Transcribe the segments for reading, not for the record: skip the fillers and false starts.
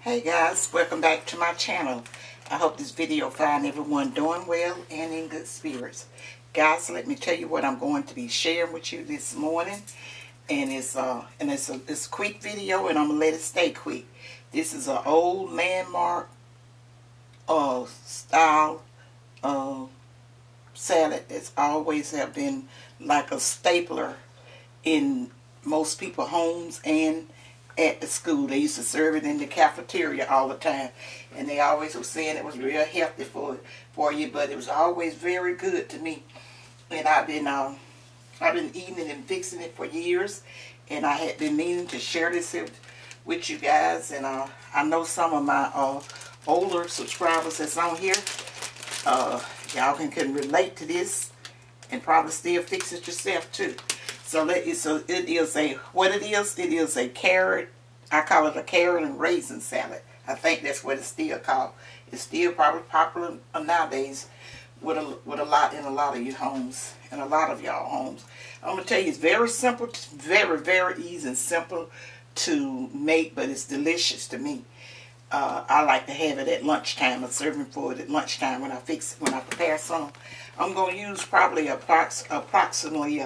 Hey guys, welcome back to my channel. I hope this video find everyone doing well and in good spirits. Guys, let me tell you what I'm going to be sharing with you this morning. And it's a quick video, and I'm gonna let it stay quick. This is an old landmark style salad that's always have been like a stapler in most people's homes and at the school. They used to serve it in the cafeteria all the time, and they always were saying it was real healthy for you, but it was always very good to me. And I've been eating it and fixing it for years, and I had been meaning to share this with you guys. And I know some of my older subscribers that's on here, y'all can relate to this and probably still fix it yourself too. So it is a carrot. I call it a carrot and raisin salad. I think that's what it's still called. It's still probably popular nowadays with a lot of your homes and a lot of y'all homes. I'm gonna tell you, it's very simple, very easy and simple to make, but it's delicious to me. I like to have it at lunchtime. I'm serving for it at lunchtime when I prepare some. I'm gonna use probably approximately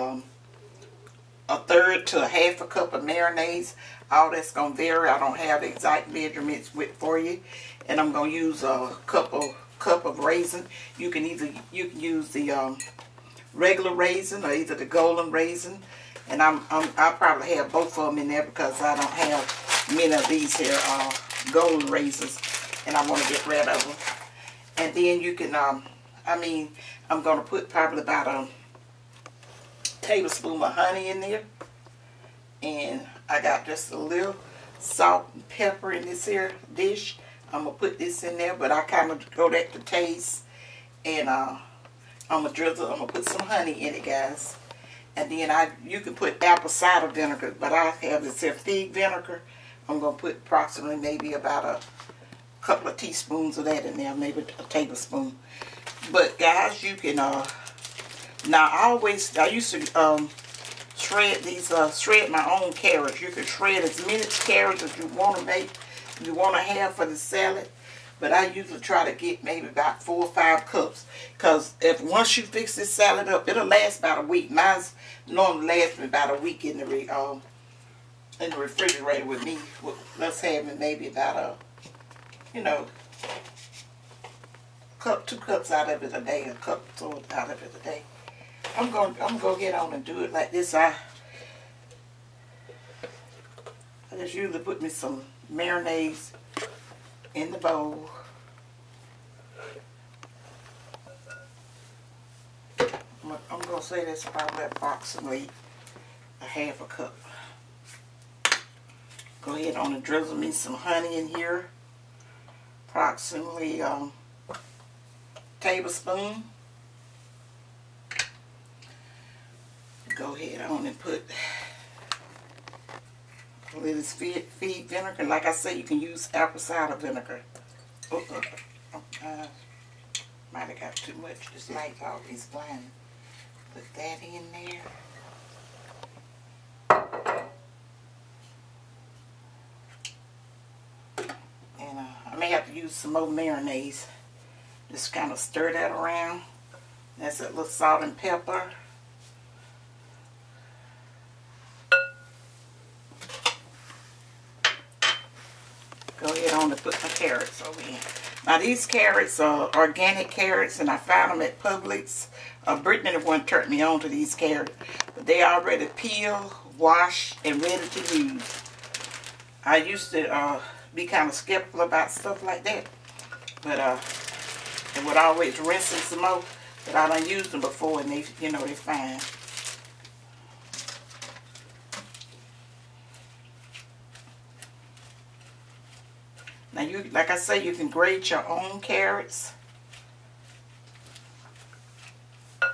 a third to a half a cup of mayonnaise. All that's gonna vary. I don't have the exact measurements for you. And I'm gonna use a cup of raisin. You can use the regular raisin or either the golden raisin. And I'll probably have both of them in there because I don't have many of these here golden raisins, and I want to get rid of them. And then you can I'm gonna put probably about a tablespoon of honey in there, and I got just a little salt and pepper in this here dish. I'm gonna put this in there, but I kind of go that to taste. And I'm gonna put some honey in it, guys. And then you can put apple cider vinegar, but I have this here fig vinegar. I'm gonna put approximately maybe about a couple of teaspoons of that in there, maybe a tablespoon. But guys, you can now I used to shred my own carrots. You can shred as many carrots as you want to have for the salad. But I usually try to get maybe about 4 or 5 cups, because once you fix this salad up, it'll last about a week. Mine's normally lasts me about a week in the refrigerator with me. Let's have it maybe about cup, 2 cups out of it a day, a cup or so out of it a day. I'm gonna get on and do it like this. I just usually put me some mayonnaise in the bowl. I'm gonna say that's probably approximately a half a cup. Go ahead on and drizzle me some honey in here. Approximately tablespoon. Go ahead on and put a little fig vinegar. Like I say, you can use apple cider vinegar. Might have got too much. This light always blind. Put that in there. And I may have to use some more mayonnaise. Just kind of stir that around. That's a little salt and pepper. Go ahead on and put my carrots over in. Now these carrots are organic carrots, and I found them at Publix. Brittany the one turned me on to these carrots, but they already peeled, washed, and ready to use. I used to be kind of skeptical about stuff like that, but and would always rinse them some more. But I done used them before, and they're fine. Now like I say, you can grate your own carrots. I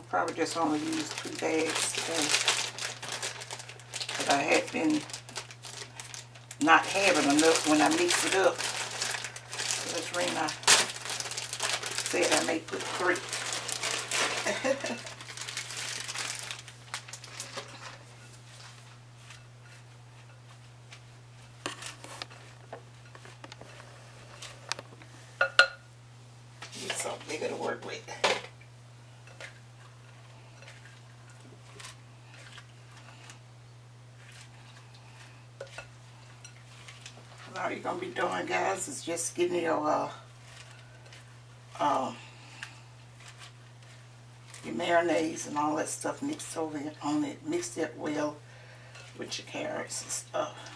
probably just only used 2 bags today, but I had been not having enough when I mix it up. So let's I said I may put 3. work with. All you're gonna be doing, guys, is just getting your mayonnaise and all that stuff mixed over on it. Mix it well with your carrots and stuff.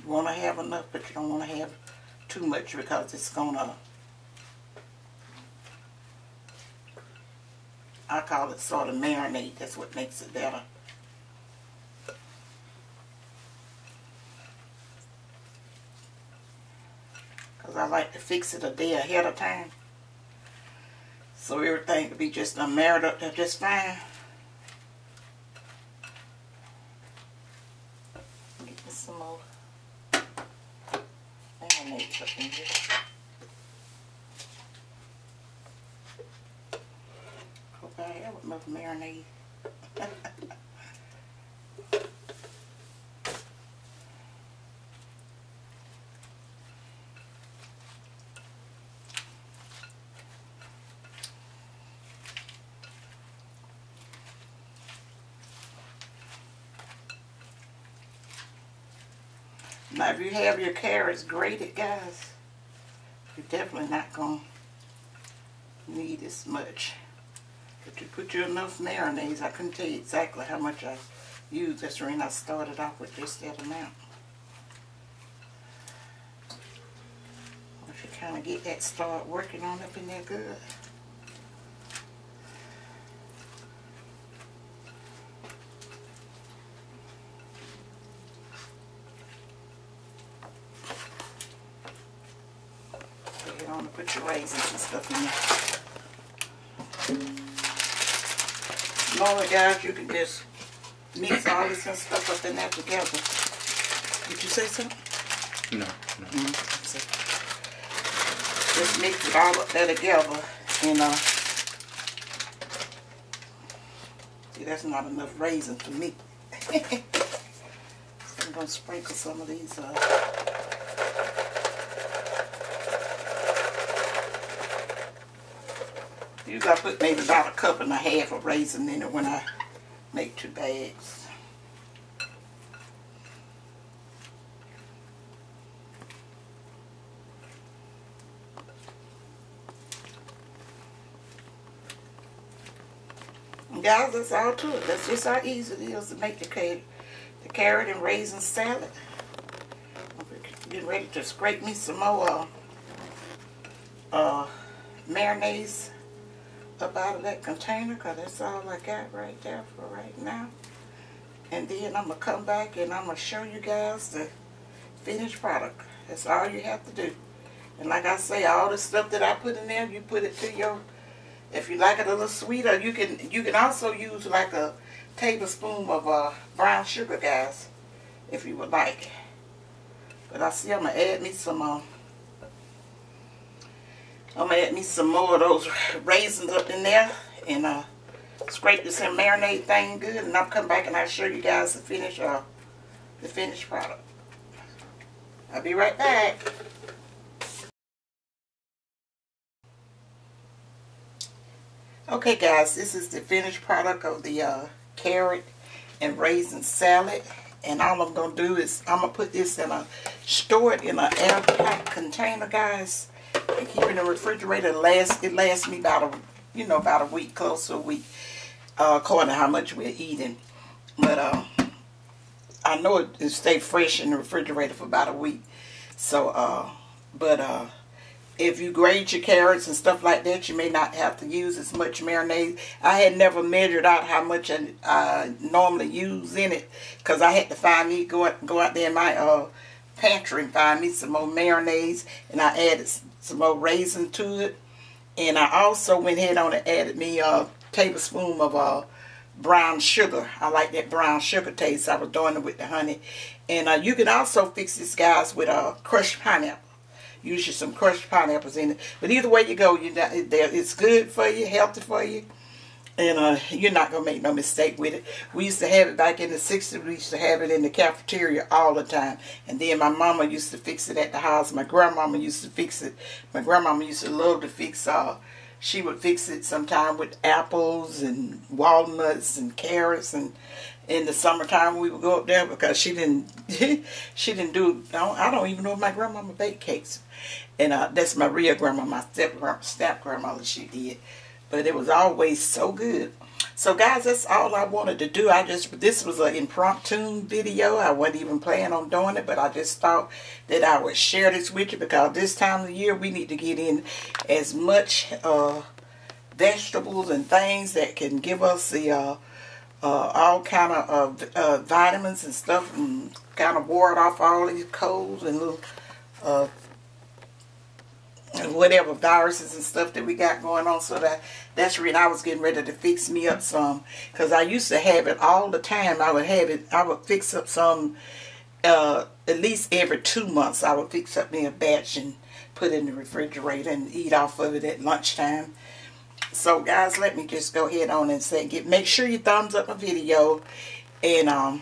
You want to have enough, but you don't want to have too much because it's gonna, I call it sort of marinate. That's what makes it better. Because I like to fix it a day ahead of time, so everything could be just marinated up there just fine. Get me some more marinade up in here. Hope I have enough marinade. Now, if you have your carrots grated, guys, you're definitely not going to need as much. But you put you enough mayonnaise. I couldn't tell you exactly how much I used. That's the reason I started off with just that amount. Once you kind of get that start working on up in there good. Put your raisins and stuff in there. Normally, guys, you can just mix all this and stuff up in there together. Did you say something? No. Just mix it all up there together. And, see, that's not enough raisins for me. So I'm going to sprinkle some of these Usually I put maybe about 1.5 cups of raisin in it when I make 2 bags. And guys, that's all to it. That's just how easy it is to make the carrot and raisin salad. I'm getting ready to scrape me some more mayonnaise up out of that container, because that's all I got right there for right now. And then I'm going to come back and I'm going to show you guys the finished product. That's all you have to do. And like I say, all the stuff that I put in there, you put it to your, if you like it a little sweeter, you can also use like a tablespoon of brown sugar, guys, if you would like. But I see I'm going to add me some more of those raisins up in there, and scrape this and marinate thing good, and I'll come back and I'll show you guys the finished product. I'll be right back. Okay, guys, this is the finished product of the carrot and raisin salad, and all I'm gonna do is I'm gonna put this in store it in an airtight container, guys. And keep it in the refrigerator. It lasts me about a week, close to a week, according to how much we're eating. But I know it stay fresh in the refrigerator for about a week. So, if you grate your carrots and stuff like that, you may not have to use as much marinade. I had never measured out how much I normally use in it, because I had to go out there in my pantry and find me some more mayonnaise, and I added some more raisin to it. And I also went ahead on and added me a tablespoon of brown sugar. I like that brown sugar taste. I was doing it with the honey. And you can also fix this, guys, with crushed pineapple. Usually some crushed pineapples in it. But either way you go, it's good for you, healthy for you. And you're not going to make no mistake with it. We used to have it back in the 60s. We used to have it in the cafeteria all the time. And then my mama used to fix it at the house. My grandmama used to fix it. My grandmama used to love to fix she would fix it sometime with apples and walnuts and carrots, and in the summertime we would go up there because she didn't do, I don't even know if my grandmama baked cakes. And that's my real grandma, my step grandmother, she did. But it was always so good. So guys, that's all I wanted to do. This was an impromptu video. I wasn't even planning on doing it, but I just thought that I would share this with you because this time of the year we need to get in as much vegetables and things that can give us the all kind of vitamins and stuff, and kind of ward off all these colds and little whatever viruses and stuff that we got going on. So that's the reason I was getting ready to fix me up some, because I used to have it all the time. I would fix up some at least every 2 months. I would fix up me a batch and put it in the refrigerator and eat off of it at lunchtime. So guys, let me just go ahead on and say, make sure you thumbs up my video, and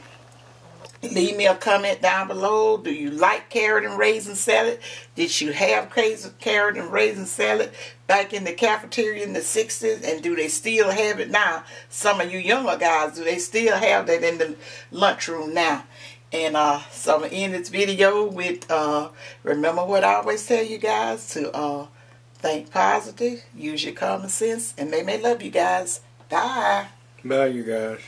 leave me a comment down below. Do you like carrot and raisin salad? Did you have carrot and raisin salad back in the cafeteria in the 60s? And do they still have it now? Some of you younger guys, do they still have that in the lunchroom now? And so I'm going to end this video with, remember what I always tell you guys, to think positive, use your common sense, and Mae Mae love you guys. Bye. Bye, you guys.